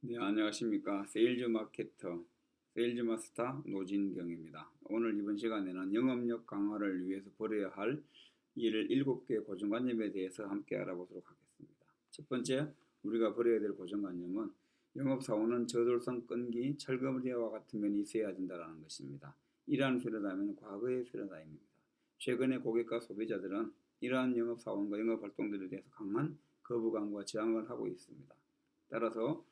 네, 안녕하십니까. 세일즈 마케터, 세일즈 마스터 노진경입니다. 오늘 이번 시간에는 영업력 강화를 위해서 버려야 할 일 7개의 고정관념에 대해서 함께 알아보도록 하겠습니다. 첫 번째, 우리가 버려야 될 고정관념은 영업사원은 저돌성, 끈기, 철거리와 같은 면이 있어야 된다는 것입니다. 이러한 패러다임은 과거의 패러다임입니다. 최근의 고객과 소비자들은 이러한 영업사원과 영업활동들에 대해서 강한 거부감과 저항을 하고 있습니다. 따라서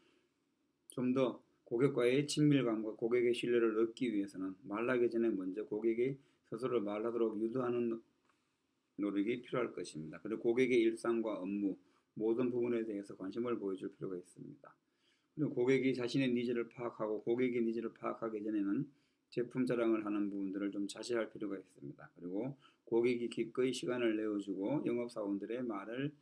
좀 더 고객과의 친밀감과 고객의 신뢰를 얻기 위해서는 말하기 전에 먼저 고객이 스스로 말하도록 유도하는 노력이 필요할 것입니다. 그리고 고객의 일상과 업무 모든 부분에 대해서 관심을 보여줄 필요가 있습니다. 그리고 고객이 자신의 니즈를 파악하고 고객의 니즈를 파악하기 전에는 제품 자랑을 하는 부분들을 좀 자제할 필요가 있습니다. 그리고 고객이 기꺼이 시간을 내어주고 영업사원들의 말을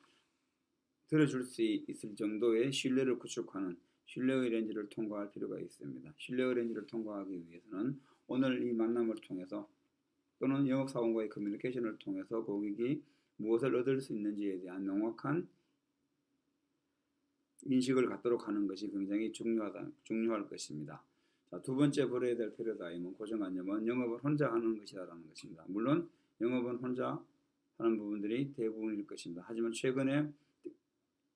들어줄 수 있을 정도의 신뢰를 구축하는 신뢰의 렌즈를 통과할 필요가 있습니다. 신뢰의 렌즈를 통과하기 위해서는 오늘 이 만남을 통해서 또는 영업사원과의 커뮤니케이션을 통해서 고객이 무엇을 얻을 수 있는지에 대한 명확한 인식을 갖도록 하는 것이 굉장히 중요할 것입니다. 자, 두 번째 버려야 될 패러다임은 고정관념은 영업을 혼자 하는 것이라는 것입니다. 물론 영업은 혼자 하는 부분들이 대부분일 것입니다. 하지만 최근에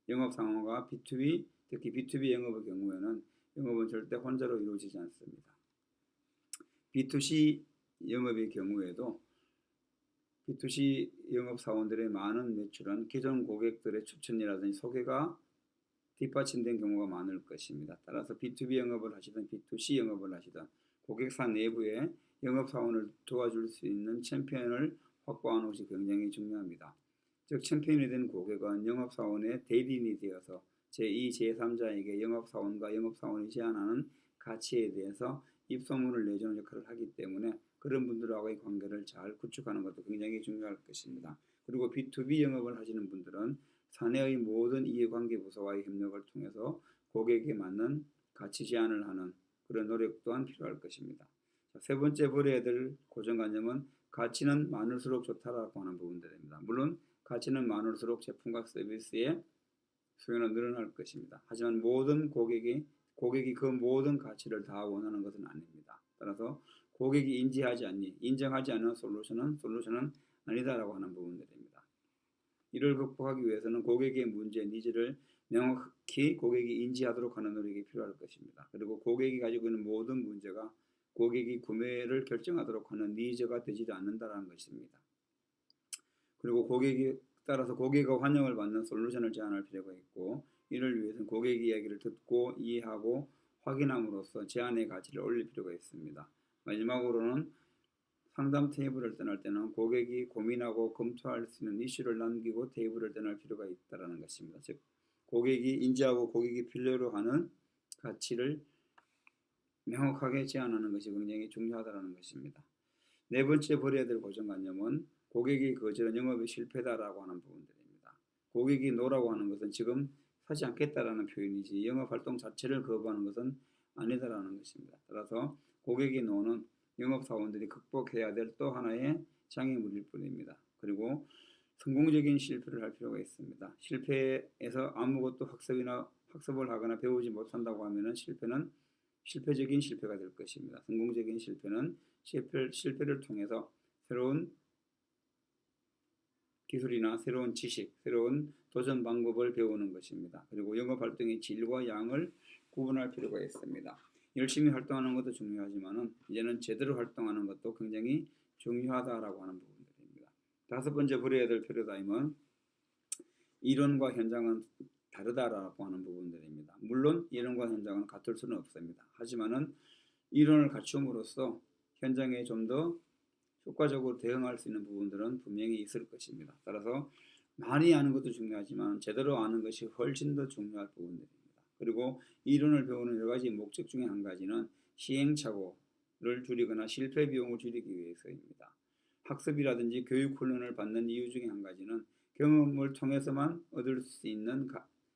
영업 상황과 B2B, 특히 B2B 영업의 경우에는 영업은 절대 혼자로 이루어지지 않습니다. B2C 영업의 경우에도 B2C 영업 사원들의 많은 매출은 기존 고객들의 추천이라든지 소개가 뒷받침된 경우가 많을 것입니다. 따라서 B2B 영업을 하시든 B2C 영업을 하시든 고객사 내부에 영업 사원을 도와줄 수 있는 챔피언을 확보하는 것이 굉장히 중요합니다. 즉 챔피언이 된 고객은 영업사원의 대리인이 되어서 제2, 제3자에게 영업사원과 영업사원이 제안하는 가치에 대해서 입소문을 내주는 역할을 하기 때문에 그런 분들하고의 관계를 잘 구축하는 것도 굉장히 중요할 것입니다. 그리고 B2B 영업을 하시는 분들은 사내의 모든 이해관계 부서와의 협력을 통해서 고객에 맞는 가치 제안을 하는 그런 노력 또한 필요할 것입니다. 세 번째 버려야 될 고정관념은 가치는 많을수록 좋다라고 하는 부분들입니다. 물론 가치는 많을수록 제품과 서비스의 수요는 늘어날 것입니다. 하지만 모든 고객이 그 모든 가치를 다 원하는 것은 아닙니다. 따라서 고객이 인정하지 않는 솔루션은 아니다라고 하는 부분들입니다. 이를 극복하기 위해서는 고객의 문제, 니즈를 명확히 고객이 인지하도록 하는 노력이 필요할 것입니다. 그리고 고객이 가지고 있는 모든 문제가 고객이 구매를 결정하도록 하는 니즈가 되지 않는다는 것입니다. 그리고 따라서 고객의 환영을 받는 솔루션을 제안할 필요가 있고, 이를 위해서는 고객 이야기를 듣고 이해하고 확인함으로써 제안의 가치를 올릴 필요가 있습니다. 마지막으로는 상담 테이블을 떠날 때는 고객이 고민하고 검토할 수 있는 이슈를 남기고 테이블을 떠날 필요가 있다는 것입니다. 즉 고객이 인지하고 고객이 필요로 하는 가치를 명확하게 제안하는 것이 굉장히 중요하다는 것입니다. 네 번째 버려야 될 고정관념은 고객이 거절한 영업의 실패다라고 하는 부분들입니다. 고객이 노라고 하는 것은 지금 사지 않겠다라는 표현이지 영업활동 자체를 거부하는 것은 아니다라는 것입니다. 따라서 고객이 노는 영업사원들이 극복해야 될 또 하나의 장애물일 뿐입니다. 그리고 성공적인 실패를 할 필요가 있습니다. 실패에서 아무것도 학습을 하거나 배우지 못한다고 하면 실패는 실패적인 실패가 될 것입니다. 성공적인 실패는 실패를 통해서 새로운 기술이나 새로운 지식, 새로운 도전 방법을 배우는 것입니다. 그리고 영업 활동의 질과 양을 구분할 필요가 있습니다. 열심히 활동하는 것도 중요하지만 이제는 제대로 활동하는 것도 굉장히 중요하다라고 하는 부분들입니다. 다섯 번째 버려야 될 패러다임은 이론과 현장은 다르다라고 하는 부분들입니다. 물론 이론과 현장은 같을 수는 없습니다. 하지만은 이론을 갖춤으로써 현장에 좀 더 효과적으로 대응할 수 있는 부분들은 분명히 있을 것입니다. 따라서 많이 아는 것도 중요하지만 제대로 아는 것이 훨씬 더 중요할 부분들입니다. 그리고 이론을 배우는 여러 가지 목적 중에 한 가지는 시행착오를 줄이거나 실패 비용을 줄이기 위해서입니다. 학습이라든지 교육 훈련을 받는 이유 중에 한 가지는 경험을 통해서만 얻을 수 있는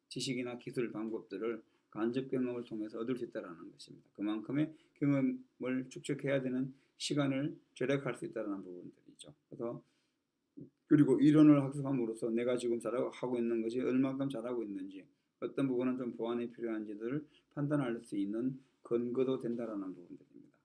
지식이나 기술 방법들을 간접 경험을 통해서 얻을 수 있다는 것입니다. 그만큼의 경험을 축적해야 되는 시간을 절약할 수 있다는 부분들이죠. 그리고 이론을 학습함으로써 내가 지금 하고 있는 것이 얼마큼 잘하고 있는지, 어떤 부분은 좀 보완이 필요한지를 판단할 수 있는 근거도 된다라는 부분들입니다.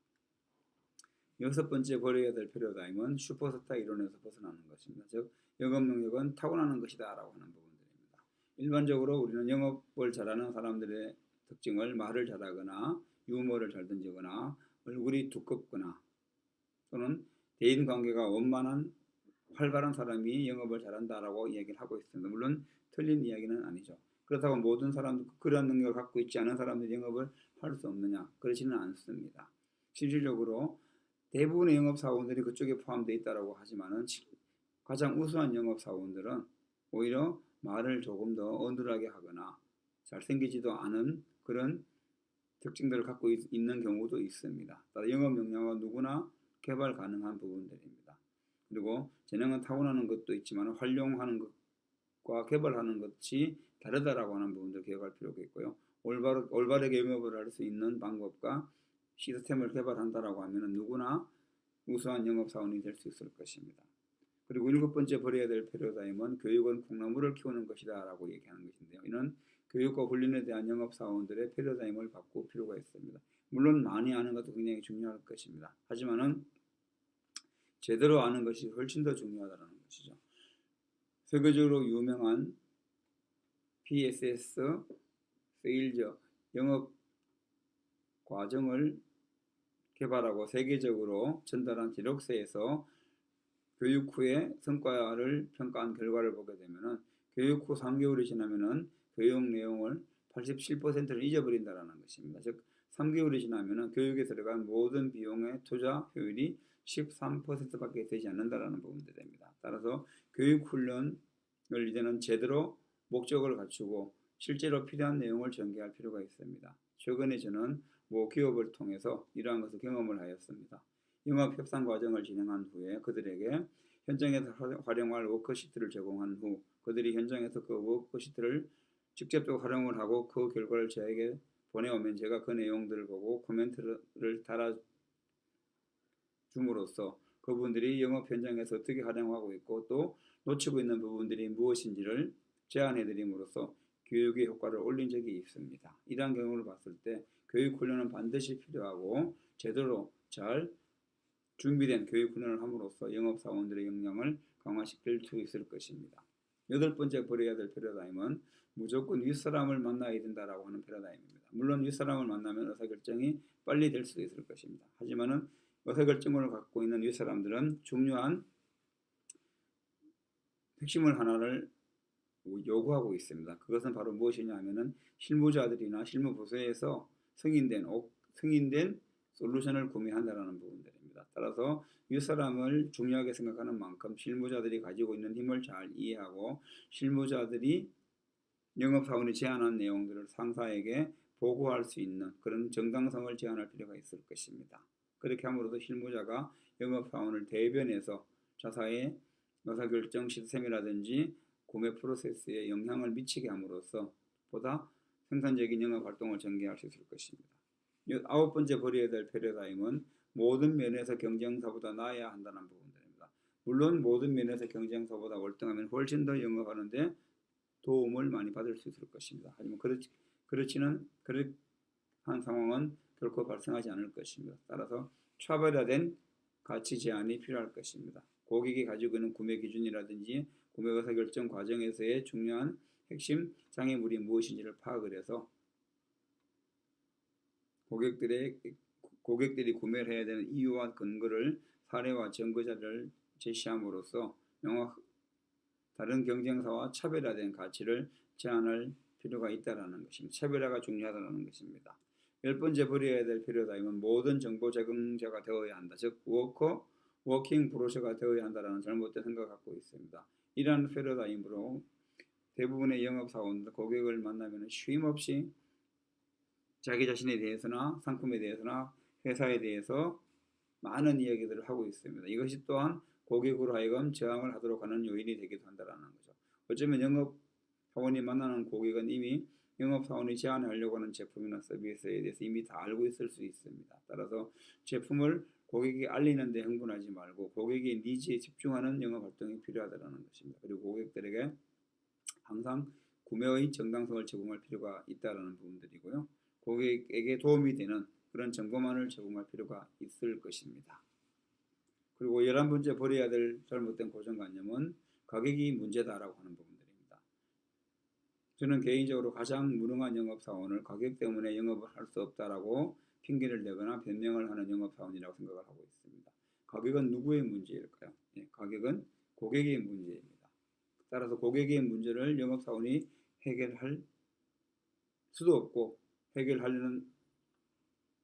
여섯 번째 버려야 될 패러다임은 슈퍼스타 이론에서 벗어나는 것입니다. 즉 영업 능력은 타고나는 것이다라고 하는 부분들입니다. 일반적으로 우리는 영업을 잘하는 사람들의 특징을 말을 잘하거나 유머를 잘 던지거나 얼굴이 두껍거나 또는 대인관계가 원만한 활발한 사람이 영업을 잘한다라고 이야기를 하고 있습니다. 물론 틀린 이야기는 아니죠. 그렇다고 모든 사람들 그런 능력을 갖고 있지 않은 사람들이 영업을 할 수 없느냐? 그렇지는 않습니다. 실질적으로 대부분의 영업 사원들이 그쪽에 포함되어 있다고 하지만은 가장 우수한 영업 사원들은 오히려 말을 조금 더 어눌하게 하거나 잘생기지도 않은 그런 특징들을 갖고 있는 경우도 있습니다. 따라 영업 역량은 누구나 개발 가능한 부분들입니다. 그리고 재능은 타고나는 것도 있지만 활용하는 것과 개발하는 것이 다르다라고 하는 부분들 기억할 필요가 있고요. 올바르게 영업을 할 수 있는 방법과 시스템을 개발한다라고 하면 누구나 우수한 영업사원이 될 수 있을 것입니다. 그리고 일곱 번째 버려야 될 패러다임은 교육은 콩나물을 키우는 것이다 라고 얘기하는 것인데요. 이는 교육과 훈련에 대한 영업사원들의 패러다임을 바꿀 필요가 있습니다. 물론 많이 아는 것도 굉장히 중요할 것입니다. 하지만은 제대로 아는 것이 훨씬 더 중요하다는 것이죠. 세계적으로 유명한 PSS, 세일즈, 영업 과정을 개발하고 세계적으로 전달한 디럭스에서 교육 후에 성과를 평가한 결과를 보게 되면은 교육 후 3개월이 지나면은 교육 내용을 87%를 잊어버린다라는 것입니다. 즉 3개월이 지나면은 교육에 들어간 모든 비용의 투자 효율이 13%밖에 되지 않는다라는 부분이 됩니다. 따라서 교육 훈련을 이제는 제대로 목적을 갖추고 실제로 필요한 내용을 전개할 필요가 있습니다. 최근에 저는 모 기업을 통해서 이러한 것을 경험을 하였습니다. 영업 협상 과정을 진행한 후에 그들에게 현장에서 활용할 워크시트를 제공한 후 그들이 현장에서 그 워크시트를 직접적으로 활용을 하고 그 결과를 저에게 보내오면 제가 그 내용들을 보고 코멘트를 달아줌으로써 그분들이 영업 현장에서 어떻게 활용하고 있고 또 놓치고 있는 부분들이 무엇인지를 제안해드림으로써 교육의 효과를 올린 적이 있습니다. 이러한 경우를 봤을 때 교육 훈련은 반드시 필요하고 제대로 잘 준비된 교육 훈련을 함으로써 영업사원들의 역량을 강화시킬 수 있을 것입니다. 여덟 번째 버려야 될 패러다임은 무조건 윗사람을 만나야 된다라고 하는 패러다임입니다. 물론 윗사람을 만나면 의사결정이 빨리 될 수도 있을 것입니다. 하지만은 의사결정을 갖고 있는 윗사람들은 중요한 핵심을 하나를 요구하고 있습니다. 그것은 바로 무엇이냐 하면은 실무자들이나 실무부서에서 승인된 솔루션을 구매한다는 부분들입니다. 따라서 윗사람을 중요하게 생각하는 만큼 실무자들이 가지고 있는 힘을 잘 이해하고 실무자들이 영업사원이 제안한 내용들을 상사에게 보고할 수 있는 그런 정당성을 제안할 필요가 있을 것입니다. 그렇게 함으로써 실무자가 영업사원을 대변해서 자사의 의사결정 시스템이라든지 구매 프로세스에 영향을 미치게 함으로써 보다 생산적인 영업활동을 전개할 수 있을 것입니다. 아홉 번째 버려야 될 패러다임은 모든 면에서 경쟁사보다 나아야 한다는 부분들입니다. 물론 모든 면에서 경쟁사보다 월등하면 훨씬 더 영업하는데 도움을 많이 받을 수 있을 것입니다. 하지만 그렇지는 그런 상황은 결코 발생하지 않을 것입니다. 따라서 차별화된 가치 제안이 필요할 것입니다. 고객이 가지고 있는 구매 기준이라든지 구매 의사결정 과정에서의 중요한 핵심 장애물이 무엇인지를 파악을 해서 고객들이 구매를 해야 되는 이유와 근거를 사례와 증거자를 제시함으로써 다른 경쟁사와 차별화된 가치를 제안할 필요가 있다는 것입니다. 차별화가 중요하다는 것입니다. 열 번째 버려야 될 패러다임은 모든 정보 제공자가 되어야 한다. 즉 워킹 브로셔가 되어야 한다는 잘못된 생각을 갖고 있습니다. 이러한 패러다임으로 대부분의 영업사원들 고객을 만나면 쉼없이 자기 자신에 대해서나 상품에 대해서나 회사에 대해서 많은 이야기들을 하고 있습니다. 이것이 또한 고객으로 하여금 저항을 하도록 하는 요인이 되기도 한다는 거죠. 어쩌면 영업사원이 만나는 고객은 이미 영업사원이 제안하려고 하는 제품이나 서비스에 대해서 이미 다 알고 있을 수 있습니다. 따라서 제품을 고객에게 알리는 데 흥분하지 말고 고객의 니즈에 집중하는 영업활동이 필요하다는 것입니다. 그리고 고객들에게 항상 구매의 정당성을 제공할 필요가 있다는 부분들이고요. 고객에게 도움이 되는 그런 정보만을 제공할 필요가 있을 것입니다. 그리고 11번째 버려야 될 잘못된 고정관념은 가격이 문제다라고 하는 부분들입니다. 저는 개인적으로 가장 무능한 영업사원을 가격 때문에 영업을 할 수 없다라고 핑계를 대거나 변명을 하는 영업사원이라고 생각을 하고 있습니다. 가격은 누구의 문제일까요? 가격은 고객의 문제입니다. 따라서 고객의 문제를 영업사원이 해결할 수도 없고 해결하려는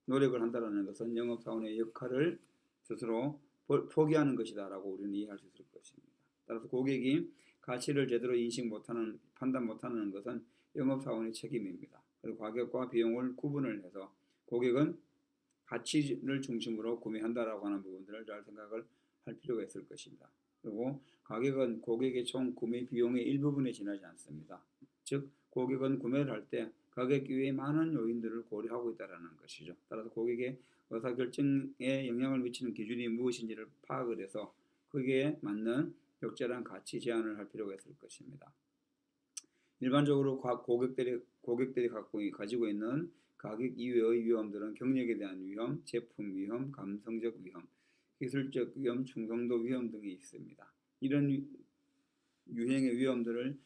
노력을 한다는 것은 영업사원의 역할을 스스로 포기하는 것이다라고 우리는 이해할 수 있을 것입니다. 따라서 고객이 가치를 제대로 인식 못하는, 판단 못하는 것은 영업사원의 책임입니다. 그리고 가격과 비용을 구분을 해서 고객은 가치를 중심으로 구매한다라고 하는 부분들을 잘 생각을 할 필요가 있을 것입니다. 그리고 가격은 고객의 총 구매 비용의 일부분에 지나지 않습니다. 즉 고객은 구매를 할 때 가격 이외의 많은 요인들을 고려하고 있다는 것이죠. 따라서 고객의 의사결정에 영향을 미치는 기준이 무엇인지를 파악을 해서 거기에 맞는 적절한 가치 제한을 할 필요가 있을 것입니다. 일반적으로 고객들이 가지고 있는 가격 이외의 위험들은 경력에 대한 위험, 제품 위험, 감성적 위험, 기술적 위험, 충성도 위험 등이 있습니다. 이런 유형의 위험들을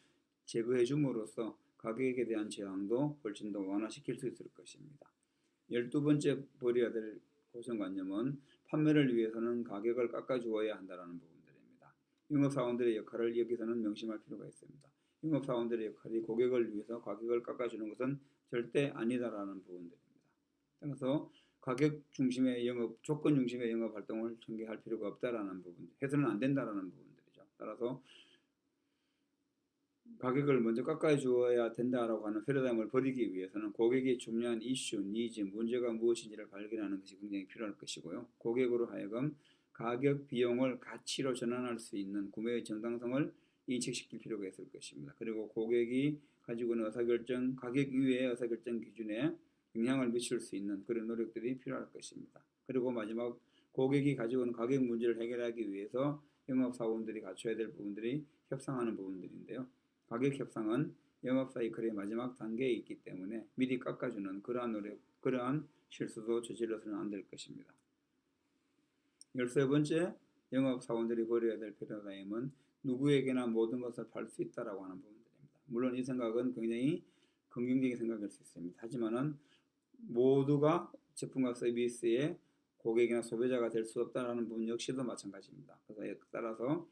제거해 줌으로써 가격에 대한 저항도 훨씬 더 완화시킬 수 있을 것입니다. 12번째 버려야 될 고정관념은 판매를 위해서는 가격을 깎아주어야 한다는 부분들입니다. 영업사원들의 역할을 여기서는 명심할 필요가 있습니다. 영업사원들의 역할이 고객을 위해서 가격을 깎아주는 것은 절대 아니다라는 부분들입니다. 따라서 가격 중심의 영업, 조건 중심의 영업 활동을 전개할 필요가 없다라는 부분, 해서는 안 된다라는 부분들이죠. 따라서 가격을 먼저 깎아주어야 된다라고 하는 패러다임을 버리기 위해서는 고객이 중요한 이슈, 니즈, 문제가 무엇인지를 발견하는 것이 굉장히 필요할 것이고요. 고객으로 하여금 가격, 비용을 가치로 전환할 수 있는 구매의 정당성을 인식시킬 필요가 있을 것입니다. 그리고 고객이 가지고 있는 의사결정, 가격 이외의 의사결정 기준에 영향을 미칠 수 있는 그런 노력들이 필요할 것입니다. 그리고 마지막 고객이 가지고 있는 가격 문제를 해결하기 위해서 영업사원들이 갖춰야 될 부분들이 협상하는 부분들인데요. 가격 협상은 영업 사이클의 마지막 단계에 있기 때문에 미리 깎아주는 그러한 노력, 그러한 실수도 저질러서는 안 될 것입니다. 13번째 영업 사원들이 버려야 될 패러다임은 누구에게나 모든 것을 팔 수 있다라고 하는 부분들입니다. 물론 이 생각은 굉장히 긍정적인 생각일 수 있습니다. 하지만은 모두가 제품과 서비스의 고객이나 소비자가 될 수 없다는 부분 역시도 마찬가지입니다. 그래서 따라서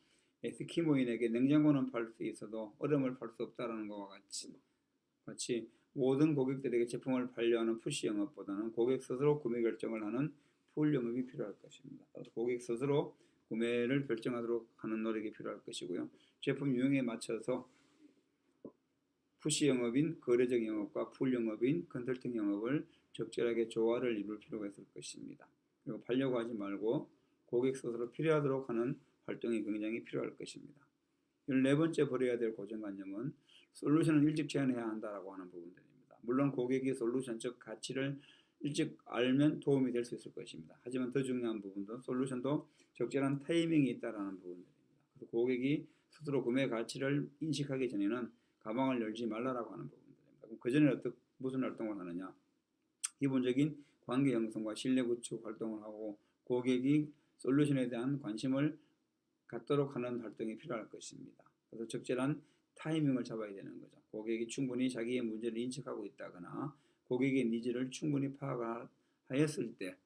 에스키모인에게 냉장고는 팔 수 있어도 얼음을 팔 수 없다는 것과 같이 모든 고객들에게 제품을 팔려하는 푸시 영업보다는 고객 스스로 구매 결정을 하는 풀 영업이 필요할 것입니다. 고객 스스로 구매를 결정하도록 하는 노력이 필요할 것이고요. 제품 유형에 맞춰서 푸시 영업인 거래적 영업과 풀 영업인 컨설팅 영업을 적절하게 조화를 이룰 필요가 있을 것입니다. 그리고 팔려고 하지 말고 고객 스스로 필요하도록 하는 활동이 굉장히 필요할 것입니다. 14번째 버려야 될 고정관념은 솔루션을 일찍 제안해야 한다라고 하는 부분들입니다. 물론 고객이 솔루션 즉 가치를 일찍 알면 도움이 될 수 있을 것입니다. 하지만 더 중요한 부분도 솔루션도 적절한 타이밍이 있다라는 부분들입니다. 그래서 고객이 스스로 구매 가치를 인식하기 전에는 가방을 열지 말라라고 하는 부분들입니다. 그럼 그 전에 무슨 활동을 하느냐? 기본적인 관계 형성과 신뢰 구축 활동을 하고 고객이 솔루션에 대한 관심을 갖도록 하는 활동이 필요할 것입니다. 그래서 적절한 타이밍을 잡아야 되는 거죠. 고객이 충분히 자기의 문제를 인식하고 있다거나 고객의 니즈를 충분히 파악하였을 때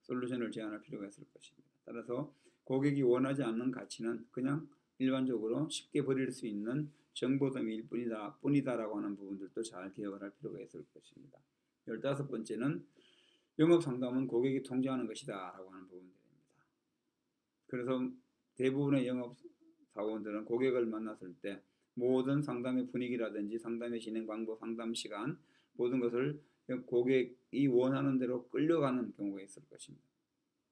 솔루션을 제안할 필요가 있을 것입니다. 따라서 고객이 원하지 않는 가치는 그냥 일반적으로 쉽게 버릴 수 있는 정보더미일 뿐이다라고 하는 부분들도 잘 기억을 할 필요가 있을 것입니다. 15번째는 영업 상담은 고객이 통제하는 것이다 라고 하는 부분들입니다. 그래서 대부분의 영업 사원들은 고객을 만났을 때 모든 상담의 분위기라든지 상담의 진행 방법, 상담 시간 모든 것을 고객이 원하는 대로 끌려가는 경우가 있을 것입니다.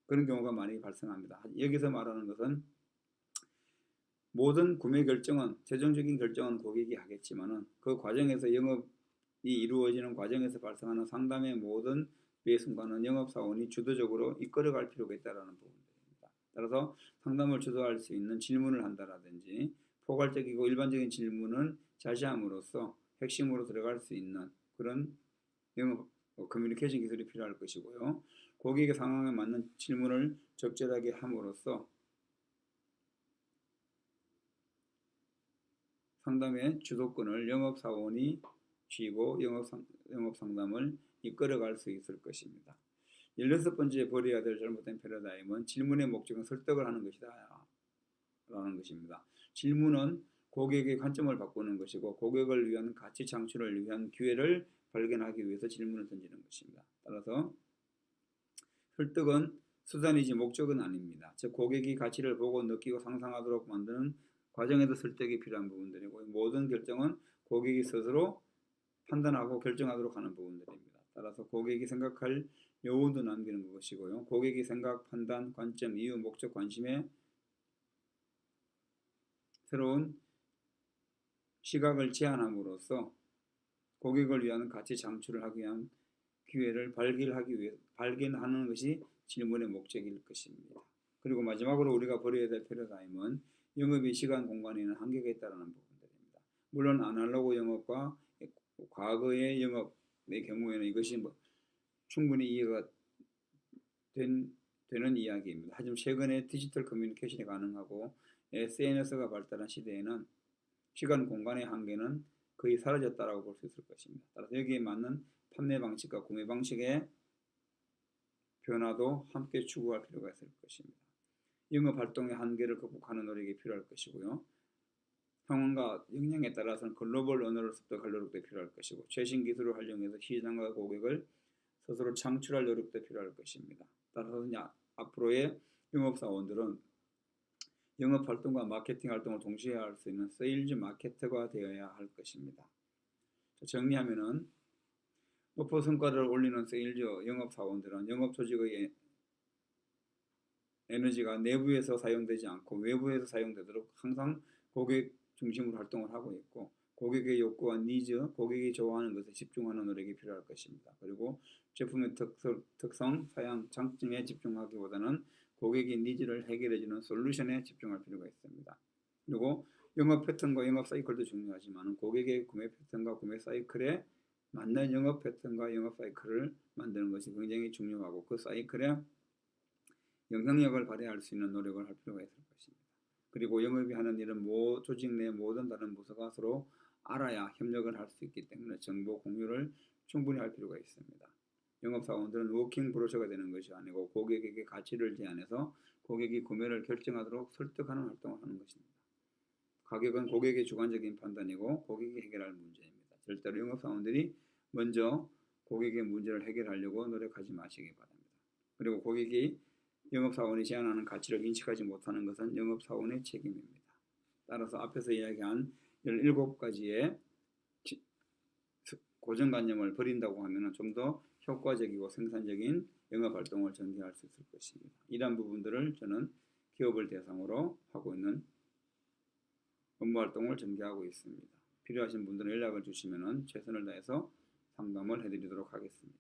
그런 경우가 많이 발생합니다. 여기서 말하는 것은 모든 구매 결정은 최종적인 결정은 고객이 하겠지만은 그 과정에서 영업이 이루어지는 과정에서 발생하는 상담의 모든 순간은 영업사원이 주도적으로 이끌어갈 필요가 있다는 부분입니다. 따라서 상담을 주도할 수 있는 질문을 한다라든지 포괄적이고 일반적인 질문은 자제함으로써 핵심으로 들어갈 수 있는 그런 영업 커뮤니케이션 기술이 필요할 것이고요. 고객의 상황에 맞는 질문을 적절하게 함으로써 상담의 주도권을 영업사원이 쥐고 영업 상담을 이끌어갈 수 있을 것입니다. 16번째 버려야 될 잘못된 패러다임은 질문의 목적은 설득을 하는 것이다 라는 것입니다. 질문은 고객의 관점을 바꾸는 것이고 고객을 위한 가치 창출을 위한 기회를 발견하기 위해서 질문을 던지는 것입니다. 따라서 설득은 수단이지 목적은 아닙니다. 즉 고객이 가치를 보고 느끼고 상상하도록 만드는 과정에도 설득이 필요한 부분들이고 모든 결정은 고객이 스스로 판단하고 결정하도록 하는 부분들입니다. 따라서 고객이 생각할 여운도 남기는 것이고요. 고객이 생각, 판단, 관점, 이유, 목적, 관심에 새로운 시각을 제안함으로써 고객을 위한 가치 창출을 하기 위한 기회를 발견하는 것이 질문의 목적일 것입니다. 그리고 마지막으로 우리가 버려야 될 패러다임은 영업의 시간 공간에는 한계가 있다는 부분들입니다. 물론 아날로그 영업과 과거의 영업의 경우에는 이것이 충분히 이해가 되는 이야기입니다. 하지만 최근에 디지털 커뮤니케이션이 가능하고 SNS가 발달한 시대에는 시간 공간의 한계는 거의 사라졌다고 볼 수 있을 것입니다. 따라서 여기에 맞는 판매 방식과 구매 방식의 변화도 함께 추구할 필요가 있을 것입니다. 영업 활동의 한계를 극복하는 노력이 필요할 것이고요. 상황과 역량에 따라서는 글로벌 언어를 습득할 노력도 필요할 것이고 최신 기술을 활용해서 시장과 고객을 스스로 창출할 노력도 필요할 것입니다. 따라서 앞으로의 영업사원들은 영업활동과 마케팅 활동을 동시에 할 수 있는 세일즈 마케터가 되어야 할 것입니다. 정리하면은 높은 성과를 올리는 세일즈 영업사원들은 영업조직의 에너지가 내부에서 사용되지 않고 외부에서 사용되도록 항상 고객 중심으로 활동을 하고 있고 고객의 욕구와 니즈, 고객이 좋아하는 것에 집중하는 노력이 필요할 것입니다. 그리고 제품의 특성, 사양, 장점에 집중하기보다는 고객의 니즈를 해결해주는 솔루션에 집중할 필요가 있습니다. 그리고 영업 패턴과 영업 사이클도 중요하지만 고객의 구매 패턴과 구매 사이클에 맞는 영업 패턴과 영업 사이클을 만드는 것이 굉장히 중요하고 그 사이클에 영향력을 발휘할 수 있는 노력을 할 필요가 있을 것입니다. 그리고 영업이 하는 일은 조직 내 모든 다른 부서가 서로 알아야 협력을 할 수 있기 때문에 정보 공유를 충분히 할 필요가 있습니다. 영업사원들은 워킹 브로셔가 되는 것이 아니고 고객에게 가치를 제안해서 고객이 구매를 결정하도록 설득하는 활동을 하는 것입니다. 가격은 고객의 주관적인 판단이고 고객이 해결할 문제입니다. 절대로 영업사원들이 먼저 고객의 문제를 해결하려고 노력하지 마시기 바랍니다. 그리고 고객이 영업사원이 제안하는 가치를 인식하지 못하는 것은 영업사원의 책임입니다. 따라서 앞에서 이야기한 17가지의 고정관념을 버린다고 하면 좀 더 효과적이고 생산적인 영업활동을 전개할 수 있을 것입니다. 이러한 부분들을 저는 기업을 대상으로 하고 있는 업무활동을 전개하고 있습니다. 필요하신 분들은 연락을 주시면 최선을 다해서 상담을 해드리도록 하겠습니다.